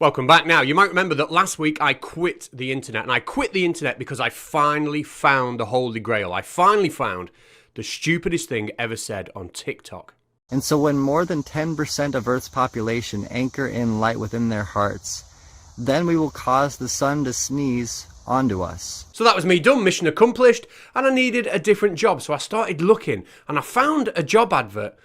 Welcome back. Now, you might remember that last week I quit the internet, and I quit the internet because I finally found the Holy Grail. I finally found the stupidest thing ever said on TikTok. And so when more than 10% of Earth's population anchor in light within their hearts, then we will cause the sun to sneeze onto us. So that was me done, mission accomplished, and I needed a different job. So I started looking, and I found a job advert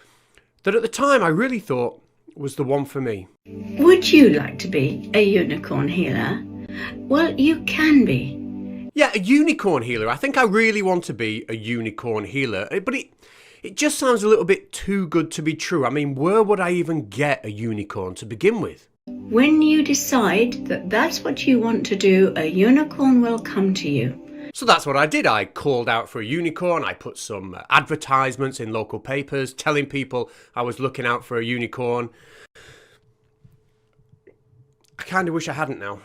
that at the time I really thought was the one for me. Would you like to be a unicorn healer? Well, you can be. Yeah, a unicorn healer. I think I really want to be a unicorn healer, but it just sounds a little bit too good to be true. I mean, where would I even get a unicorn to begin with? When you decide that that's what you want to do, a unicorn will come to you. So that's what I did. I called out for a unicorn. I put some advertisements in local papers telling people I was looking out for a unicorn. I kind of wish I hadn't now.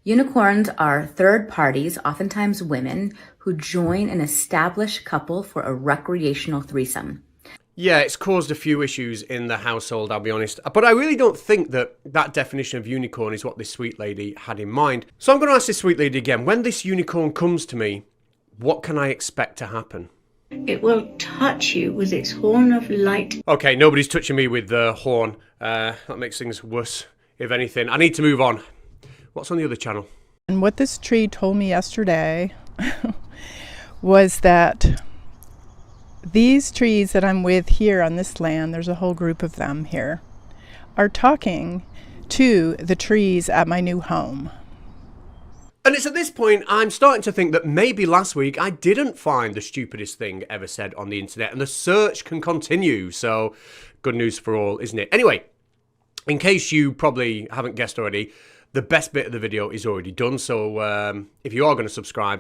Unicorns are third parties, oftentimes women, who join an established couple for a recreational threesome. Yeah, it's caused a few issues in the household, I'll be honest. But I really don't think that definition of unicorn is what this sweet lady had in mind. So I'm going to ask this sweet lady again. When this unicorn comes to me, what can I expect to happen? It will touch you with its horn of light. Okay, nobody's touching me with the horn. That makes things worse, if anything. I need to move on. What's on the other channel? And what this tree told me yesterday was that these trees that I'm with here on this land, there's a whole group of them here, are talking to the trees at my new home. And it's at this point I'm starting to think that maybe last week I didn't find the stupidest thing ever said on the internet, and the search can continue. So good news for all, isn't it? Anyway, in case you probably haven't guessed already, the best bit of the video is already done. So if you are going to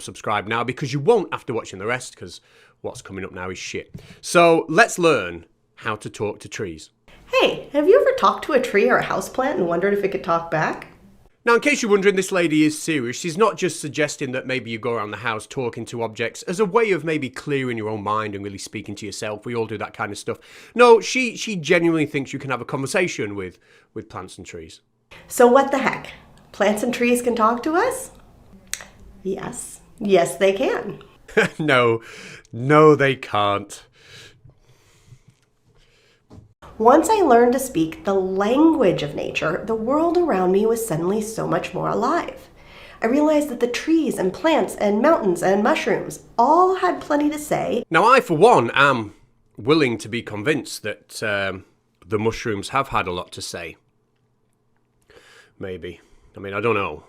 subscribe now, because you won't after watching the rest, because what's coming up now is shit. So let's learn how to talk to trees. Hey, have you ever talked to a tree or a houseplant and wondered if it could talk back? Now, in case you're wondering, this lady is serious. She's not just suggesting that maybe you go around the house talking to objects as a way of maybe clearing your own mind and really speaking to yourself. We all do that kind of stuff. No, she genuinely thinks you can have a conversation with plants and trees. So what the heck? Plants and trees can talk to us? Yes. Yes, they can. No, they can't. Once I learned to speak the language of nature, the world around me was suddenly so much more alive. I realized that the trees and plants and mountains and mushrooms all had plenty to say. Now, I, for one, am willing to be convinced that the mushrooms have had a lot to say. Maybe. I mean, I don't know.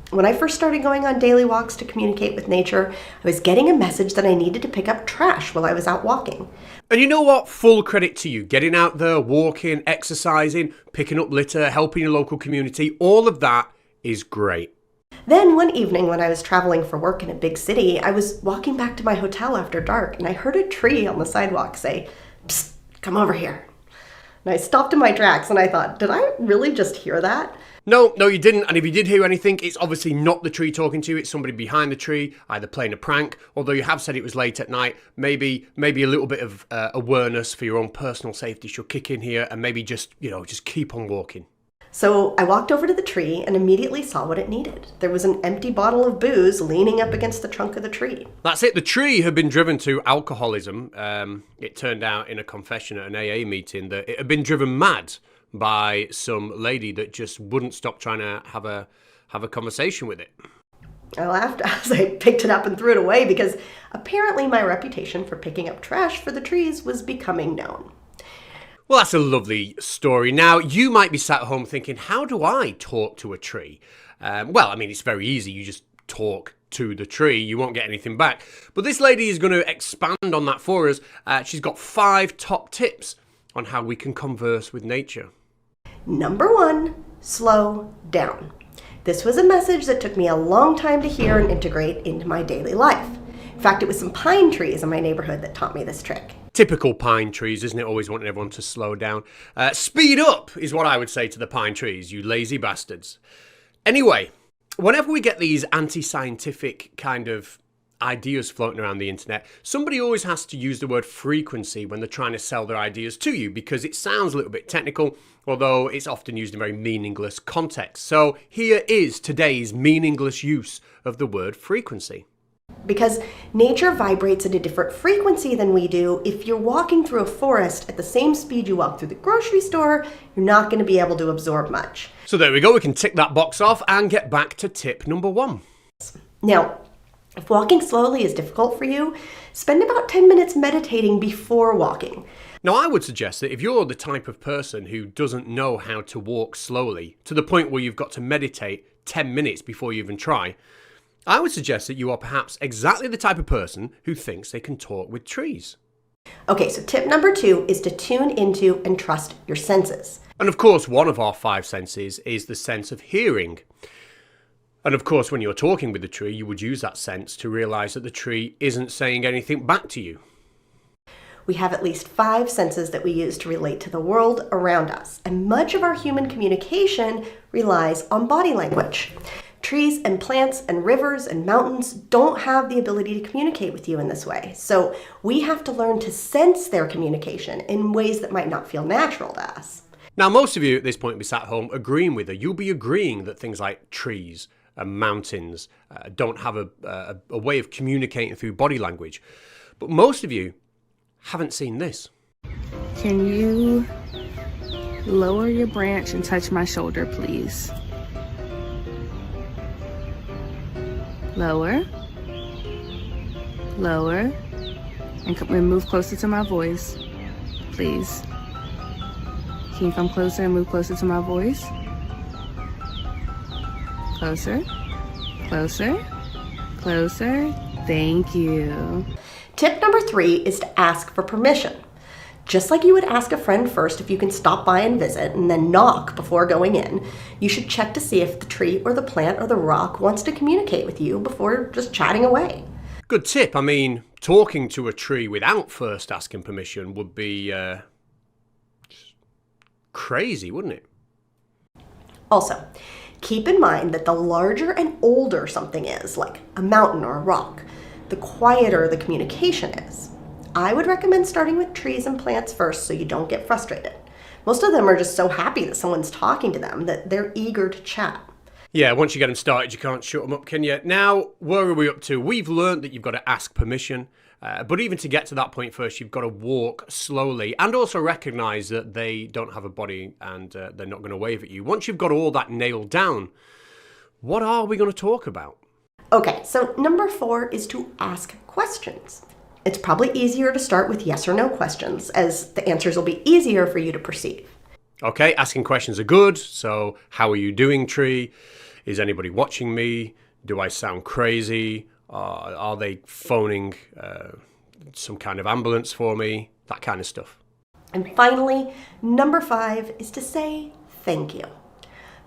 When I first started going on daily walks to communicate with nature, I was getting a message that I needed to pick up trash while I was out walking. And you know what? Full credit to you. Getting out there, walking, exercising, picking up litter, helping your local community, all of that is great. Then one evening when I was traveling for work in a big city, I was walking back to my hotel after dark and I heard a tree on the sidewalk say, "Psst, come over here." And I stopped in my tracks and I thought, did I really just hear that? No, you didn't. And if you did hear anything, it's obviously not the tree talking to you. It's somebody behind the tree, either playing a prank, although you have said it was late at night. Maybe a little bit of awareness for your own personal safety should kick in here, and maybe just keep on walking. So I walked over to the tree and immediately saw what it needed. There was an empty bottle of booze leaning up against the trunk of the tree. That's it. The tree had been driven to alcoholism. It turned out in a confession at an AA meeting that it had been driven mad by some lady that just wouldn't stop trying to have a conversation with it. I laughed as I picked it up and threw it away because apparently my reputation for picking up trash for the trees was becoming known. Well, that's a lovely story. Now, you might be sat at home thinking, how do I talk to a tree? Well, I mean, it's very easy. You just talk to the tree. You won't get anything back. But this lady is going to expand on that for us. She's got 5 top tips on how we can converse with nature. Number 1, slow down. This was a message that took me a long time to hear and integrate into my daily life. In fact, it was some pine trees in my neighborhood that taught me this trick. Typical pine trees, isn't it? Always wanting everyone to slow down. Speed up is what I would say to the pine trees, you lazy bastards. Anyway, whenever we get these anti-scientific kind of ideas floating around the internet, somebody always has to use the word frequency when they're trying to sell their ideas to you because it sounds a little bit technical, although it's often used in very meaningless context. So here is today's meaningless use of the word frequency. Because nature vibrates at a different frequency than we do. If you're walking through a forest at the same speed you walk through the grocery store, you're not going to be able to absorb much. So there we go, we can tick that box off and get back to tip number 1. Now, if walking slowly is difficult for you, spend about 10 minutes meditating before walking. Now, I would suggest that if you're the type of person who doesn't know how to walk slowly, to the point where you've got to meditate 10 minutes before you even try, I would suggest that you are perhaps exactly the type of person who thinks they can talk with trees. Okay, so tip number 2 is to tune into and trust your senses. And of course, one of our 5 senses is the sense of hearing. And of course, when you're talking with the tree, you would use that sense to realize that the tree isn't saying anything back to you. We have at least 5 senses that we use to relate to the world around us, and much of our human communication relies on body language. Trees and plants and rivers and mountains don't have the ability to communicate with you in this way, so we have to learn to sense their communication in ways that might not feel natural to us. Now, most of you at this point will be sat home agreeing with her. You'll be agreeing that things like trees and mountains don't have a way of communicating through body language. But most of you haven't seen this. Can you lower your branch and touch my shoulder, please? Lower. Lower. And move closer to my voice, please. Can you come closer and move closer to my voice? Closer. Closer. Closer. Thank you. Tip number 3 is to ask for permission. Just like you would ask a friend first if you can stop by and visit and then knock before going in, you should check to see if the tree or the plant or the rock wants to communicate with you before just chatting away. Good tip. I mean, talking to a tree without first asking permission would be crazy, wouldn't it? Also, keep in mind that the larger and older something is, like a mountain or a rock, the quieter the communication is. I would recommend starting with trees and plants first so you don't get frustrated. Most of them are just so happy that someone's talking to them that they're eager to chat. Yeah, once you get them started, you can't shut them up, can you? Now, where are we up to? We've learned that you've got to ask permission, but even to get to that point first, you've got to walk slowly and also recognize that they don't have a body and they're not going to wave at you. Once you've got all that nailed down, what are we going to talk about? Okay, so number 4 is to ask questions. It's probably easier to start with yes or no questions, as the answers will be easier for you to perceive. Okay, asking questions are good. So, how are you doing, tree? Is anybody watching me? Do I sound crazy? Are they phoning some kind of ambulance for me? That kind of stuff. And finally, number 5 is to say thank you.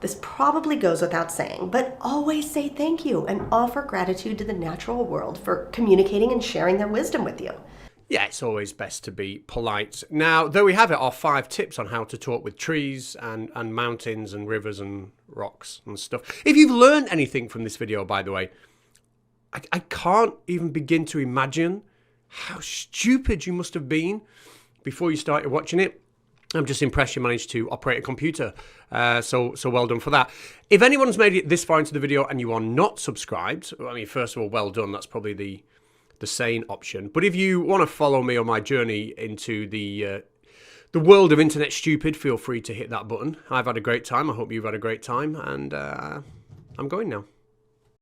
This probably goes without saying, but always say thank you and offer gratitude to the natural world for communicating and sharing their wisdom with you. Yeah, it's always best to be polite. Now, there we have it, our 5 tips on how to talk with trees and mountains and rivers and rocks and stuff. If you've learned anything from this video, by the way, I can't even begin to imagine how stupid you must have been before you started watching it. I'm just impressed you managed to operate a computer. So well done for that. If anyone's made it this far into the video and you are not subscribed, I mean, first of all, well done. That's probably the sane option. But if you want to follow me on my journey into the world of internet stupid, feel free to hit that button. I've had a great time. I hope you've had a great time. And I'm going now.